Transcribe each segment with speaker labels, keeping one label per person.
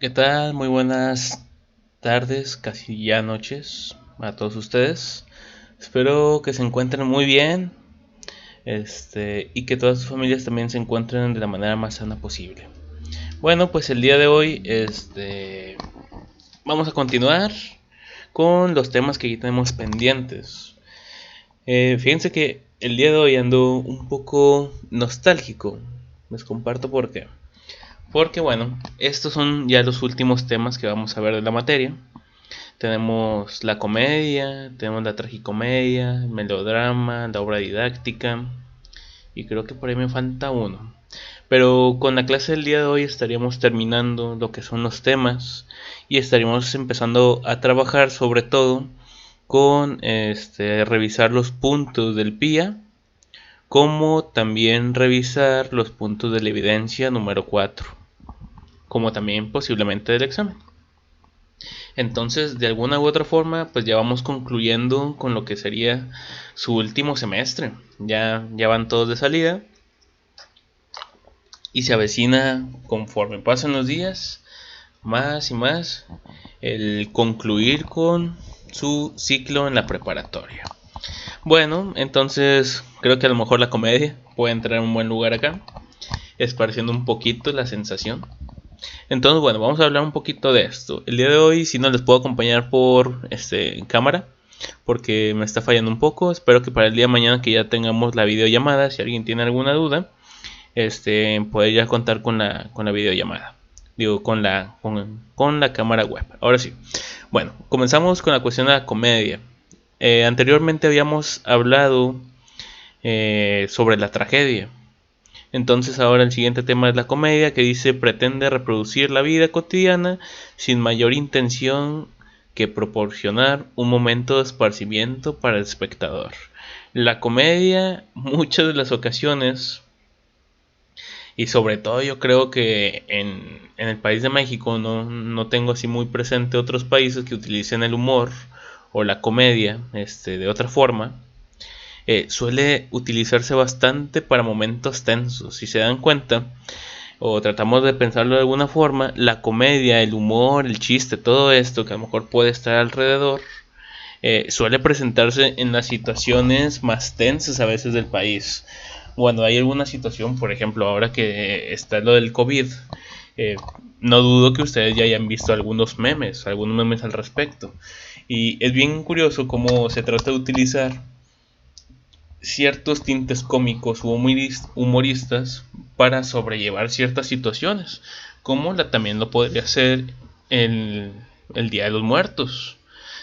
Speaker 1: ¿Qué tal? Muy buenas tardes, casi ya noches a todos ustedes. Espero que se encuentren muy bien, y que todas sus familias también se encuentren de la manera más sana posible. Bueno, pues el día de hoy, vamos a continuar con los temas que aquí tenemos pendientes. Fíjense que el día de hoy ando un poco nostálgico. Les comparto por qué. Porque bueno, estos son ya los últimos temas que vamos a ver de la materia. Tenemos la comedia, tenemos la tragicomedia, el melodrama, la obra didáctica y creo que por ahí me falta uno. Pero con la clase del día de hoy estaríamos terminando lo que son los temas y estaríamos empezando a trabajar sobre todo con revisar los puntos del PIA, como también revisar los puntos de la evidencia número 4, como también posiblemente del examen. Entonces, de alguna u otra forma, pues ya vamos concluyendo con lo que sería su último semestre. Ya van todos de salida y se avecina, conforme pasan los días, más y más el concluir con su ciclo en la preparatoria. Bueno, entonces creo que a lo mejor la comedia puede entrar en un buen lugar acá, esparciendo un poquito la sensación. Entonces, bueno, vamos a hablar un poquito de esto. El día de hoy, si no les puedo acompañar por cámara, porque me está fallando un poco. Espero que para el día de mañana que ya tengamos la videollamada, si alguien tiene alguna duda, poder ya contar con la videollamada. Digo, con la cámara web. Ahora sí. Bueno, comenzamos con la cuestión de la comedia. Anteriormente habíamos hablado sobre la tragedia. Entonces ahora el siguiente tema es la comedia, que dice pretende reproducir la vida cotidiana sin mayor intención que proporcionar un momento de esparcimiento para el espectador. La comedia, muchas de las ocasiones, y sobre todo yo creo que en el país de México, no tengo así muy presente otros países que utilicen el humor o la comedia de otra forma, suele utilizarse bastante para momentos tensos. Si se dan cuenta, o tratamos de pensarlo de alguna forma, la comedia, el humor, el chiste, todo esto que a lo mejor puede estar alrededor, suele presentarse en las situaciones más tensas a veces del país. Cuando hay alguna situación, por ejemplo, ahora que está lo del COVID, eh, no dudo que ustedes ya hayan visto algunos memes al respecto. Y es bien curioso cómo se trata de utilizar ciertos tintes cómicos u humoristas para sobrellevar ciertas situaciones, como también lo podría hacer el Día de los Muertos.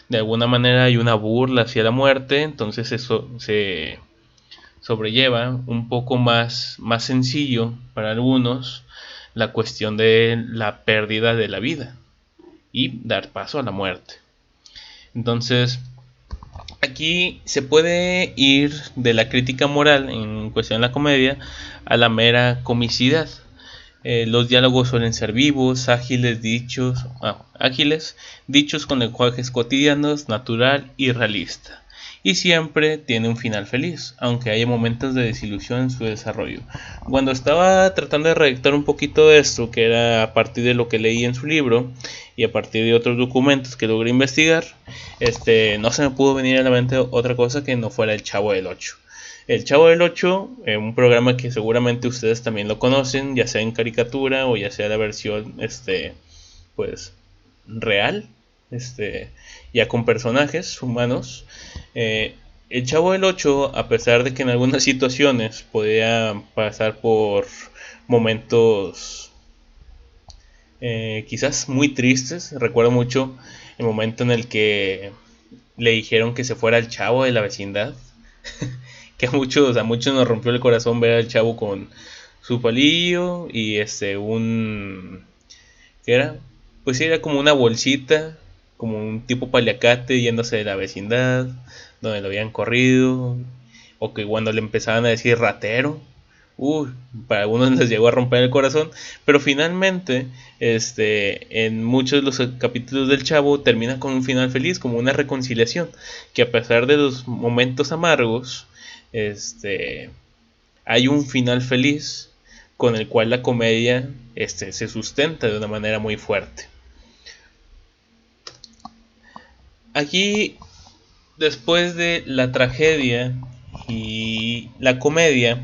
Speaker 1: De alguna manera hay una burla hacia la muerte, entonces eso se sobrelleva un poco más sencillo para algunos la cuestión de la pérdida de la vida y dar paso a la muerte. Entonces, aquí se puede ir de la crítica moral en cuestión de la comedia a la mera comicidad. Los diálogos suelen ser vivos, ágiles, dichos con lenguajes cotidianos, natural y realista. Y siempre tiene un final feliz, aunque haya momentos de desilusión en su desarrollo. Cuando estaba tratando de redactar un poquito de esto, que era a partir de lo que leí en su libro y a partir de otros documentos que logré investigar, no se me pudo venir a la mente otra cosa que no fuera el Chavo del Ocho. El Chavo del Ocho, un programa que seguramente ustedes también lo conocen, ya sea en caricatura o ya sea la versión, pues, real, ya con personajes humanos. El Chavo del Ocho, a pesar de que en algunas situaciones podía pasar por momentos quizás muy tristes, recuerdo mucho el momento en el que le dijeron que se fuera el chavo de la vecindad, que a muchos nos rompió el corazón ver al chavo con su palillo y ¿qué era? Pues sí, era como una bolsita, como un tipo paliacate yéndose de la vecindad, donde lo habían corrido, o que cuando le empezaban a decir ratero, uy, para algunos les llegó a romper el corazón, pero finalmente, en muchos de los capítulos del Chavo termina con un final feliz, como una reconciliación, que a pesar de los momentos amargos, hay un final feliz con el cual la comedia se sustenta de una manera muy fuerte. Aquí, después de la tragedia y la comedia,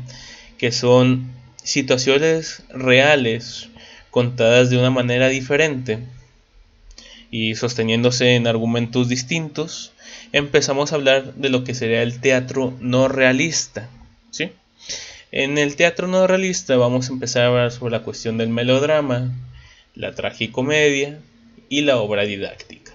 Speaker 1: que son situaciones reales contadas de una manera diferente y sosteniéndose en argumentos distintos, empezamos a hablar de lo que sería el teatro no realista, ¿sí? En el teatro no realista vamos a empezar a hablar sobre la cuestión del melodrama, la tragicomedia y la obra didáctica.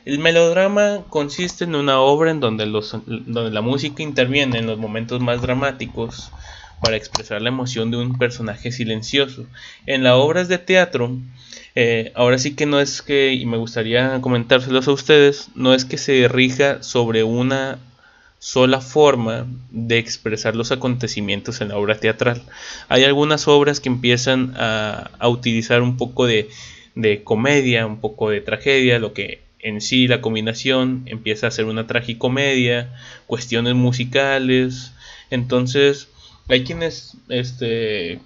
Speaker 1: El melodrama consiste en una obra en donde la música interviene en los momentos más dramáticos para expresar la emoción de un personaje silencioso. En las obras de teatro, ahora sí que no es que, y me gustaría comentárselos a ustedes, no es que se rija sobre una sola forma de expresar los acontecimientos en la obra teatral. Hay algunas obras que empiezan a utilizar un poco de comedia, un poco de tragedia, lo que en sí la combinación empieza a ser una tragicomedia, cuestiones musicales. Entonces hay quienes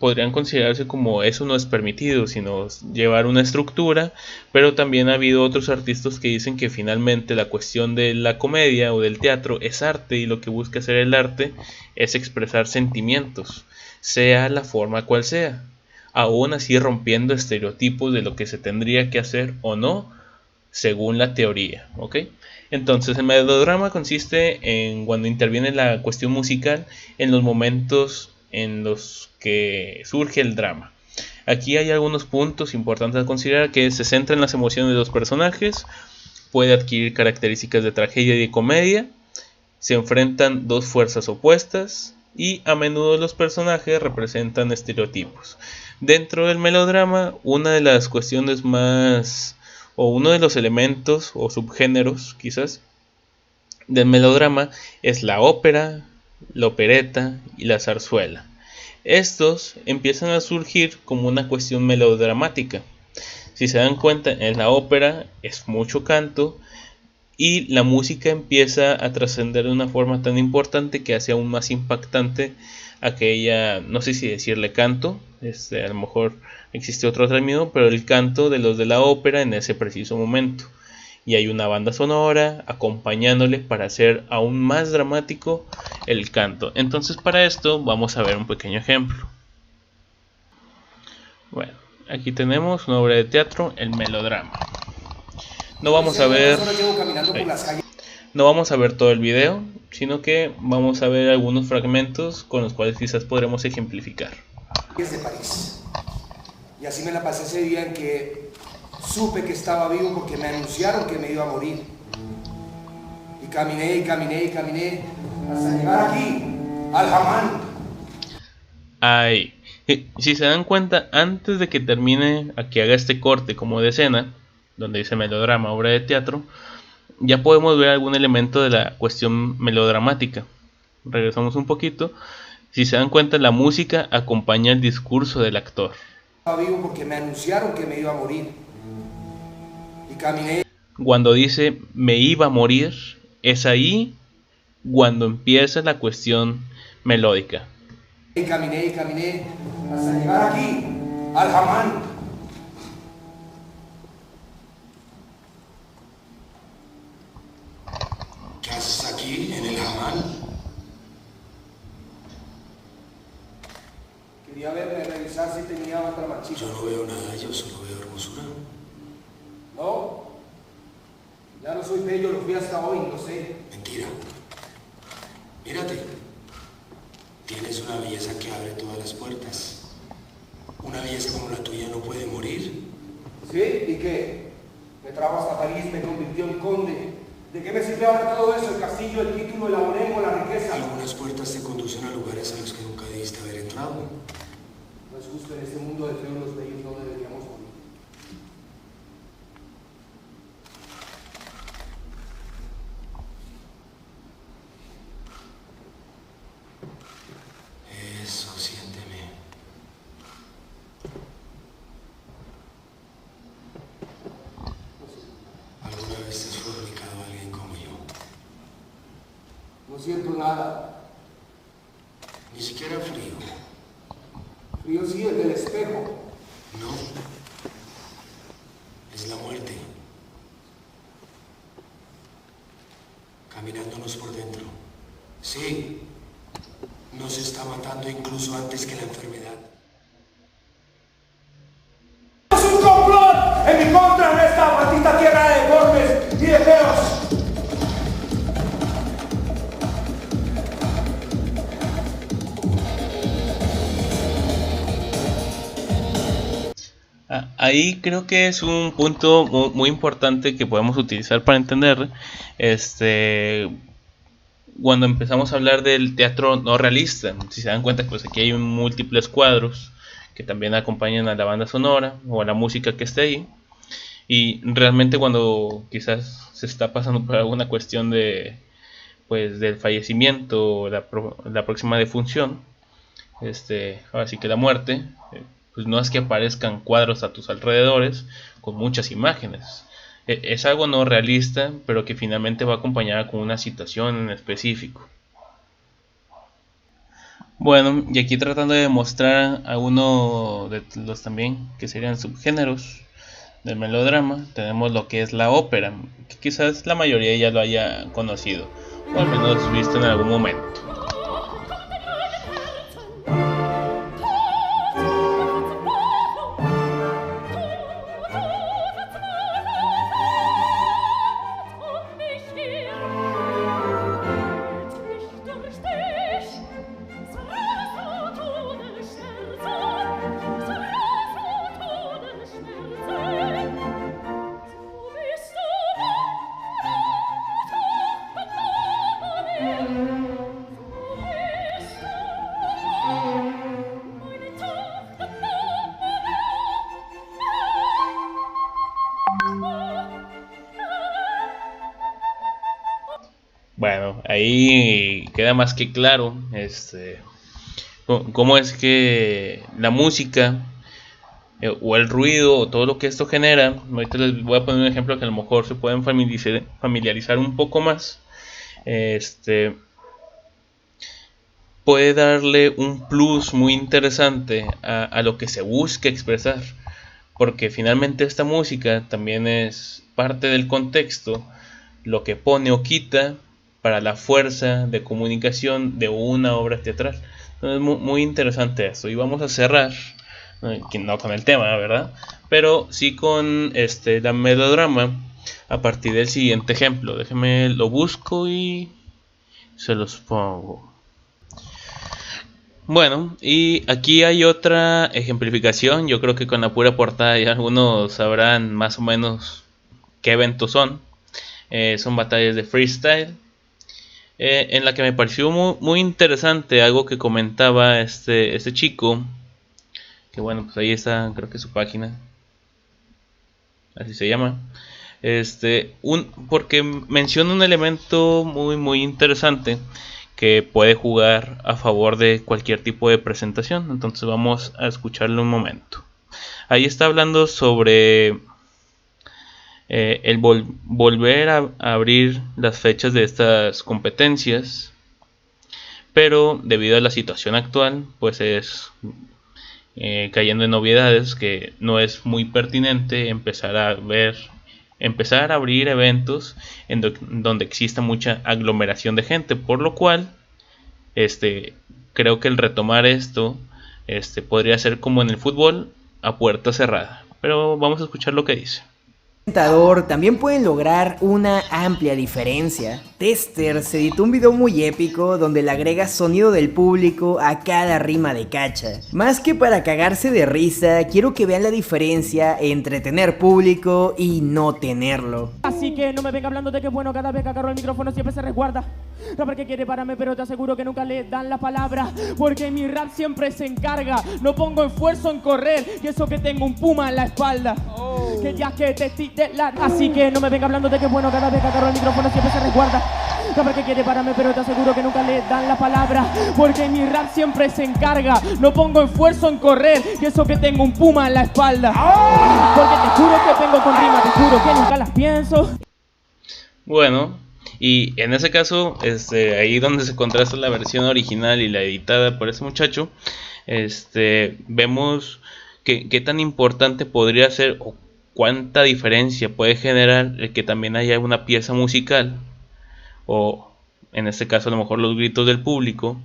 Speaker 1: podrían considerarse como eso no es permitido, sino llevar una estructura, pero también ha habido otros artistas que dicen que finalmente la cuestión de la comedia o del teatro es arte, y lo que busca hacer el arte es expresar sentimientos, sea la forma cual sea, aún así rompiendo estereotipos de lo que se tendría que hacer o no, según la teoría, ¿ok? Entonces el melodrama consiste en cuando interviene la cuestión musical en los momentos en los que surge el drama. Aquí hay algunos puntos importantes a considerar: que se centra en las emociones de los personajes, puede adquirir características de tragedia y de comedia, se enfrentan dos fuerzas opuestas y a menudo los personajes representan estereotipos. Dentro del melodrama, una de las cuestiones más, o uno de los elementos o subgéneros quizás del melodrama es la ópera, la opereta y la zarzuela. Estos empiezan a surgir como una cuestión melodramática. Si se dan cuenta, en la ópera es mucho canto y la música empieza a trascender de una forma tan importante que hace aún más impactante aquella, no sé si decirle canto, a lo mejor existe otro término, pero el canto de los de la ópera en ese preciso momento. Y hay una banda sonora acompañándole para hacer aún más dramático el canto. Entonces, para esto vamos a ver un pequeño ejemplo. Bueno, aquí tenemos una obra de teatro, el melodrama. No vamos a ver todo el video, sino que vamos a ver algunos fragmentos con los cuales quizás podremos ejemplificar.
Speaker 2: De París. Y así me la pasé ese día en que supe que estaba vivo porque me anunciaron que me iba a morir. Y caminé y caminé y caminé hasta llegar aquí, al Hamán.
Speaker 1: Ahí. Si se dan cuenta, antes de que termine, a que haga este corte como de escena, donde dice melodrama, obra de teatro, ya podemos ver algún elemento de la cuestión melodramática. Regresamos un poquito. Si se dan cuenta, la música acompaña el discurso del actor.
Speaker 2: Estaba vivo porque me anunciaron que me iba a morir. Y caminé.
Speaker 1: Cuando dice me iba a morir, es ahí cuando empieza la cuestión melódica.
Speaker 2: Y caminé hasta llegar aquí, al Hamán.
Speaker 3: ¿Qué haces aquí, en el Hamán?
Speaker 2: Quería verme, revisar si tenía otra manchita.
Speaker 3: Yo no veo nada, yo solo veo hermosura.
Speaker 2: No, ya no soy bello, lo fui hasta hoy, no sé.
Speaker 3: Mentira. Mírate. Tienes una belleza que abre todas las puertas. Una belleza como la tuya no puede morir.
Speaker 2: ¿Sí? ¿Y qué? Me trajo hasta París, me convirtió en conde. ¿De qué me sirve ahora todo eso? El castillo, el título, el abolengo, la riqueza.
Speaker 3: Algunas puertas te conducen a lugares a los que nunca debiste haber entrado.
Speaker 2: No es justo, en este mundo de feos los bellos no deberíamos morir.
Speaker 3: Eso, siénteme. ¿Alguna vez te has fornicado a alguien como yo?
Speaker 2: No siento nada.
Speaker 3: Ni siquiera frío.
Speaker 2: Río sí, el del espejo.
Speaker 3: No. Es la muerte. Caminándonos por dentro. Sí. Nos está matando incluso antes que la enfermedad.
Speaker 2: ¡Es un complot en mi contra en esta maldita tierra de deformes y de feos!
Speaker 1: Ahí creo que es un punto muy importante que podemos utilizar para entender cuando empezamos a hablar del teatro no realista. Si se dan cuenta, pues aquí hay múltiples cuadros que también acompañan a la banda sonora o a la música que esté ahí, y realmente cuando quizás se está pasando por alguna cuestión de pues del fallecimiento o la próxima defunción, ahora sí que la muerte, pues no es que aparezcan cuadros a tus alrededores con muchas imágenes. Es algo no realista, pero que finalmente va acompañada con una situación en específico. Bueno, y aquí tratando de mostrar a uno de los también que serían subgéneros del melodrama, tenemos lo que es la ópera, que quizás la mayoría ya lo haya conocido, o al menos visto en algún momento. Bueno, ahí queda más que claro cómo es que la música o el ruido o todo lo que esto genera. Ahorita les voy a poner un ejemplo que a lo mejor se pueden familiarizar un poco más. Puede darle un plus muy interesante a lo que se busca expresar, porque finalmente esta música también es parte del contexto, lo que pone o quita para la fuerza de comunicación de una obra teatral. Entonces, muy interesante esto. Y vamos a cerrar, no con el tema, ¿verdad? Pero sí con la melodrama a partir del siguiente ejemplo. Déjenme lo busco y se los pongo. Bueno, y aquí hay otra ejemplificación. Yo creo que con la pura portada ya algunos sabrán más o menos qué eventos son. Son batallas de freestyle, en la que me pareció muy interesante algo que comentaba este chico, que bueno, pues ahí está, creo que su página, así se llama, porque menciona un elemento muy interesante que puede jugar a favor de cualquier tipo de presentación. Entonces vamos a escucharlo un momento. Ahí está hablando sobre el volver a abrir las fechas de estas competencias, pero debido a la situación actual, pues es cayendo en novedades que no es muy pertinente empezar a abrir eventos en donde exista mucha aglomeración de gente, por lo cual creo que el retomar esto podría ser como en el fútbol, a puerta cerrada. Pero vamos a escuchar lo que dice.
Speaker 4: También pueden lograr una amplia diferencia. Tester se editó un video muy épico donde le agrega sonido del público a cada rima de cacha. Más que para cagarse de risa, quiero que vean la diferencia entre tener público y no tenerlo.
Speaker 5: Así que no me venga hablando de que bueno, cada vez que agarro el micrófono siempre se resguarda. Rapper que quiere pararme, pero te aseguro que nunca le dan la palabra, porque mi rap siempre se encarga. No pongo esfuerzo en correr, y eso que tengo un puma en la espalda. Que ya que te así que no me venga hablando de que bueno, cada vez que agarro el micrófono siempre se resguarda. Rapper que quiere pararme, pero te aseguro que nunca le dan la palabra, porque mi rap siempre se encarga. No pongo esfuerzo en correr, y eso que tengo un puma en la espalda. Porque te juro que vengo con rima, te juro que nunca las pienso.
Speaker 1: Bueno, y en ese caso, ahí donde se contrasta la versión original y la editada por ese muchacho, vemos qué tan importante podría ser o cuánta diferencia puede generar el que también haya una pieza musical, o en este caso a lo mejor los gritos del público,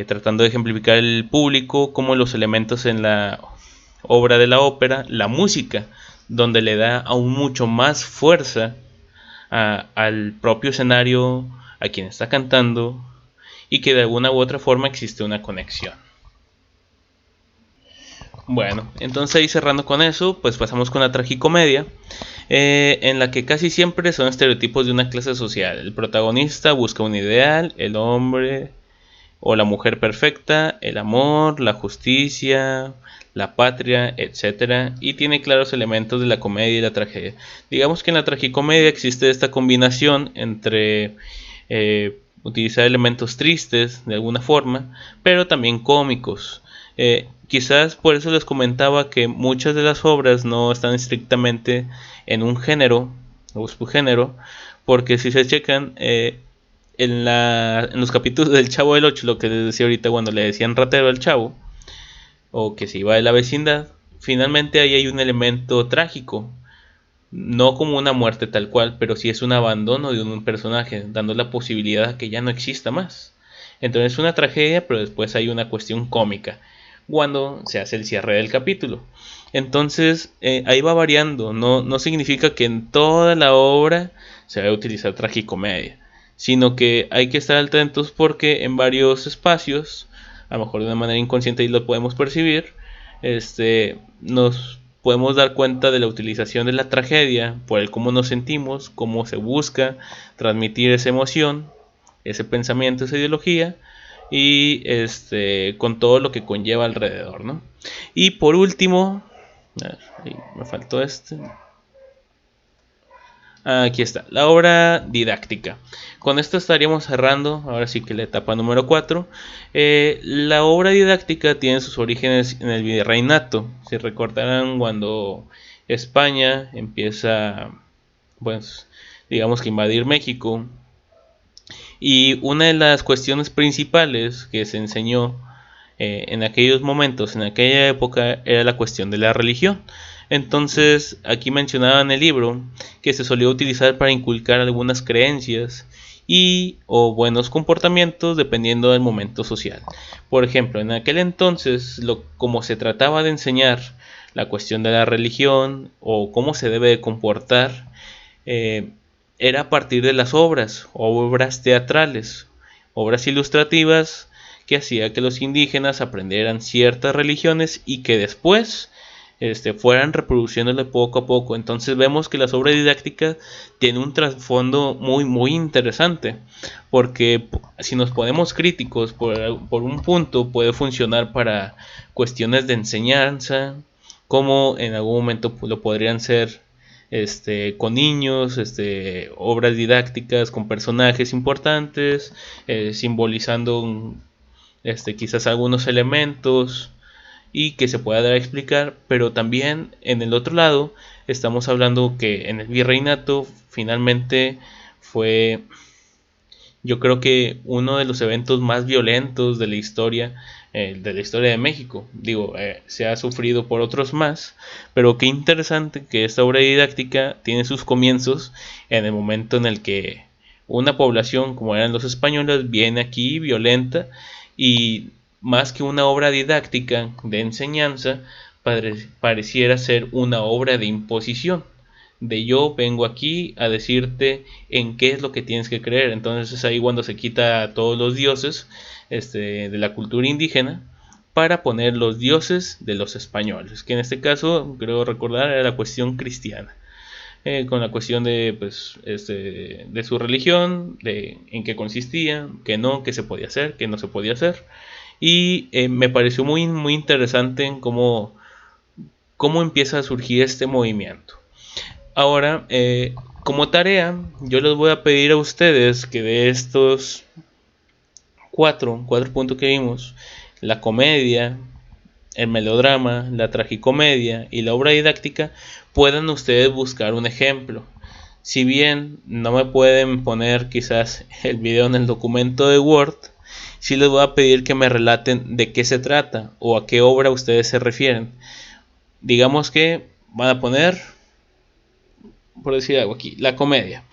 Speaker 1: tratando de ejemplificar el público como los elementos en la obra de la ópera, la música, donde le da aún mucho más fuerza al propio escenario, a quien está cantando, y que de alguna u otra forma existe una conexión. Bueno, entonces ahí cerrando con eso, pues pasamos con la tragicomedia, en la que casi siempre son estereotipos de una clase social. El protagonista busca un ideal, el hombre o la mujer perfecta, el amor, la justicia, la patria, etc. Y tiene claros elementos de la comedia y la tragedia. Digamos que en la tragicomedia existe esta combinación entre utilizar elementos tristes de alguna forma, pero también cómicos. Quizás por eso les comentaba que muchas de las obras no están estrictamente en un género o subgénero, porque si se checan en los capítulos del Chavo del 8, lo que les decía ahorita cuando le decían ratero al chavo, o que se iba de la vecindad, finalmente ahí hay un elemento trágico, no como una muerte tal cual, pero sí es un abandono de un personaje, dando la posibilidad de que ya no exista más. Entonces es una tragedia, pero después hay una cuestión cómica cuando se hace el cierre del capítulo. Entonces ahí va variando, no significa que en toda la obra se va a utilizar tragicomedia, sino que hay que estar atentos porque en varios espacios, a lo mejor de una manera inconsciente y lo podemos percibir, nos podemos dar cuenta de la utilización de la tragedia por el cómo nos sentimos, cómo se busca transmitir esa emoción, ese pensamiento, esa ideología, y con todo lo que conlleva alrededor, ¿no? Y por último, ahí me faltó aquí está, la obra didáctica. Con esto estaríamos cerrando, ahora sí que la etapa número 4. La obra didáctica tiene sus orígenes en el virreinato. Si recordarán, cuando España empieza, pues, digamos que invadir México, y una de las cuestiones principales que se enseñó en aquellos momentos, en aquella época, era la cuestión de la religión. Entonces aquí mencionaba en el libro que se solía utilizar para inculcar algunas creencias o buenos comportamientos dependiendo del momento social. Por ejemplo, en aquel entonces, como se trataba de enseñar la cuestión de la religión o cómo se debe de comportar, era a partir de las obras teatrales, obras ilustrativas, que hacía que los indígenas aprendieran ciertas religiones y que después fueran reproduciéndole poco a poco. Entonces vemos que las obras didácticas tienen un trasfondo muy muy interesante, porque si nos ponemos críticos, por un punto puede funcionar para cuestiones de enseñanza, como en algún momento lo podrían ser con niños, obras didácticas con personajes importantes, simbolizando quizás algunos elementos y que se pueda dar a explicar. Pero también en el otro lado estamos hablando que en el virreinato finalmente fue, yo creo que uno de los eventos más violentos de la historia de México. Digo, se ha sufrido por otros más, pero qué interesante que esta obra didáctica tiene sus comienzos en el momento en el que una población como eran los españoles viene aquí violenta, y más que una obra didáctica de enseñanza, pareciera ser una obra de imposición, de yo vengo aquí a decirte en qué es lo que tienes que creer. Entonces es ahí cuando se quita a todos los dioses de la cultura indígena para poner los dioses de los españoles, que en este caso creo recordar era la cuestión cristiana, con la cuestión de su religión, de en qué consistía, qué se podía hacer, qué no se podía hacer. Y me pareció muy, muy interesante en cómo empieza a surgir este movimiento. Ahora, como tarea, yo les voy a pedir a ustedes que de estos cuatro puntos que vimos, la comedia, el melodrama, la tragicomedia y la obra didáctica, puedan ustedes buscar un ejemplo. Si bien no me pueden poner quizás el video en el documento de Word, sí les voy a pedir que me relaten de qué se trata o a qué obra ustedes se refieren. Digamos que van a poner, por decir algo aquí, la comedia.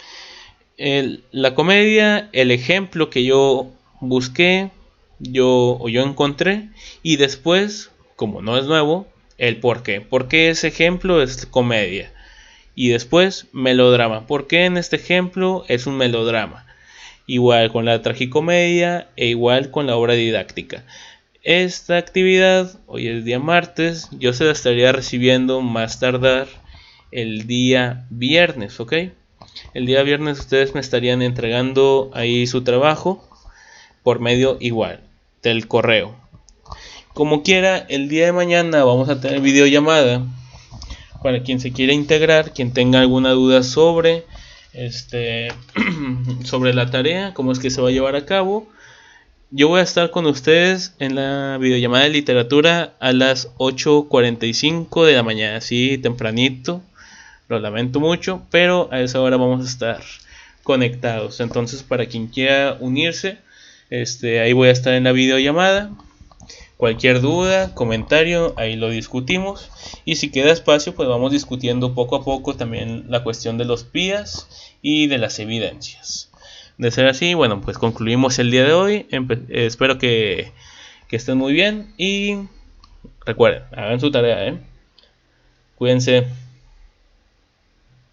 Speaker 1: La comedia, el ejemplo que yo busqué, yo encontré, y después, como no es nuevo, el por qué. ¿Por qué ese ejemplo es comedia? Y después, melodrama. ¿Por qué en este ejemplo es un melodrama? Igual con la tragicomedia e igual con la obra didáctica. Esta actividad, hoy es día martes, yo se la estaría recibiendo más tardar el día viernes, ¿ok? El día viernes ustedes me estarían entregando ahí su trabajo por medio igual del correo. Como quiera, el día de mañana vamos a tener videollamada para quien se quiera integrar, quien tenga alguna duda sobre sobre la tarea, cómo es que se va a llevar a cabo. Yo voy a estar con ustedes en la videollamada de literatura a las 8:45 de la mañana, así tempranito. Lo lamento mucho, pero a esa hora vamos a estar conectados. Entonces, para quien quiera unirse, ahí voy a estar en la videollamada. Cualquier duda, comentario, ahí lo discutimos. Y si queda espacio, pues vamos discutiendo poco a poco también la cuestión de los PIAs y de las evidencias. De ser así, bueno, pues concluimos el día de hoy. Espero que estén muy bien. Y recuerden, hagan su tarea, Cuídense.